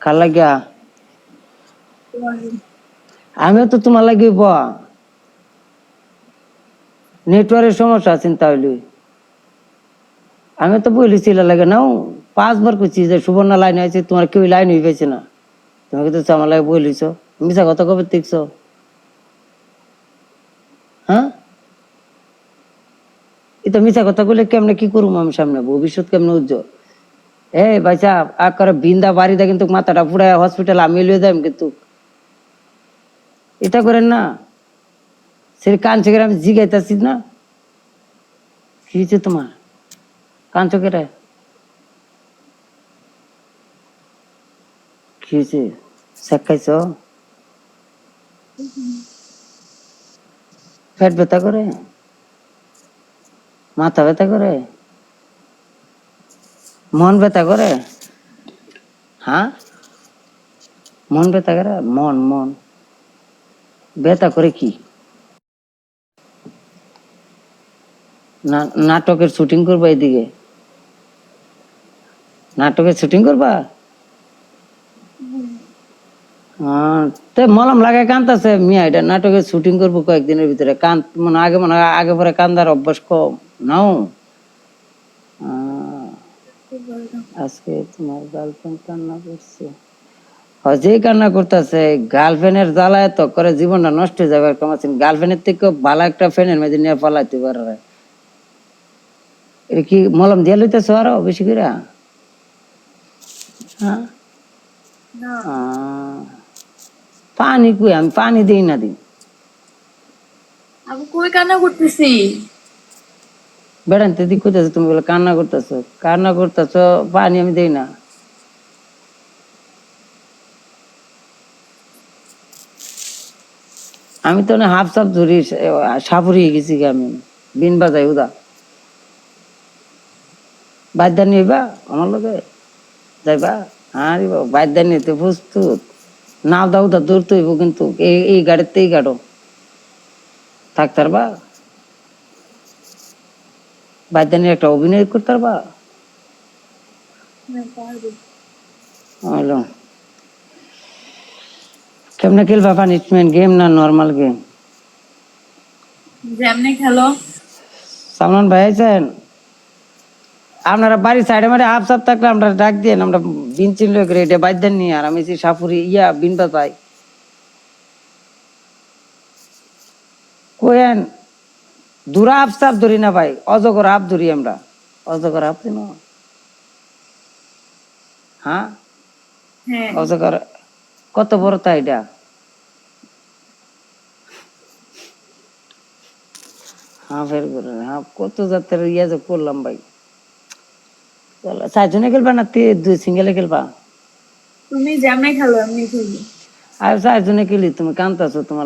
কার লাগিয়া আমিও তো তোমার লাগি নেটওয়ার্কের সমস্যা চিন্তা হইলি আমি তো বলেছিল লাগে নাও 5 বার কইছি যে সুবর্ণা লাইন আছে তোমার কেউ লাইন হয়ে পেয়েছে না তোমাকে তো আমার লাগে বলিছ মিছা কথা কবে দেখছ হ্যাঁ এটা মিছা কথা বলে কেমনে কি করবো আমি সামনে ভবিষ্যৎ কেমনে উজ্জ্বল ভাইসা আকারে বিন্দা বাড়িতে কিন্তু মাথাটা পুরাই হসপিটাল আমি লিয়ে যাই কিন্তু এটা করেন না সে কাঞ্চ করে আমি জিগাইতেছি না কি হয়েছে তোমার কাঞ্চ করে কি হয়েছে শেখ খাইছ পেট ব্যথা করে মাথা ব্যথা করে মন ব্যথা করে হ্যাঁ মন ব্যথা করে মন মন ব্যথা করে কি নাটকের শুটিং করবা এদিকে নাটকের শুটিং করবা তো মলম লাগায় কান্দতেছে মিয়া এটা নাটকের শুটিং করবো কয়েকদিনের ভিতরে কান্ত মনে আগে পরে কান্দার অভ্যাস কম নাও আজকে তোমার গার্লফ্রেন্ড কান্না করছে যে কান্না করতেছে গার্লফ্রেন্ডের জ্বালায় তো করে জীবনটা নষ্ট হয়ে যাবে এরকম আছেন গার্লফ্রেন্ডের থেকে ভালো একটা ফ্রেন্ডের মধ্যে নিয়ে পালাইতে পারে এটা কি মলম দিয়ে লইতেছো আরো বেশি করে হ্যাঁ পানি কুই আমি পানি দিই না দিই আমি কই কান্না করতেছি বেড়াতে দিক করতেছো তুমি বলে কান্না করতেছো পানি আমি দিই না আমি তো হাফ সাপ ধরি সাপুরিয়ে গেছি আমি বিন বাজাই উদা বাদ্যা নিবা আমার লগে যাইবা আরে বাদ্যা নিতে প্রস্তুত নাও দাও দা দৌড়তে হইব কিন্তু এই গাড়িতে এই গাড়ো থাকতে পারবা বাদ্যা নিয়ে একটা অভিনয় করতে পারবা কেমনে খেলবা পানিশমেন্ট গেম না নর্মাল গেম যেমনে খেলো সালমান ভাই আছেন আপনারা বাড়ির সাইডে মারে হাফ সাপ থাকলে আমরা ডাক দিয়ে আমরা বিন চিনল করে এটা বাদ্যান নিয়ে আর আমি সাপুরি বিন বাজাই কোয়েন দূরা হাফ সাপ ধরি না ভাই অজগর হাফ ধরি আমরা অজগর হাফ দিন হ্যাঁ অজগর কত বড় তা এটা হাফের করে হাফ কত জাতের যে করলাম ভাই চারজনে খেলবা না দুই সিঙ্গেলে খেলবা তুমি যেমনে খেলো এমনি খেলি আর চারজনে খেলি তুমি কান্তাছো তোমার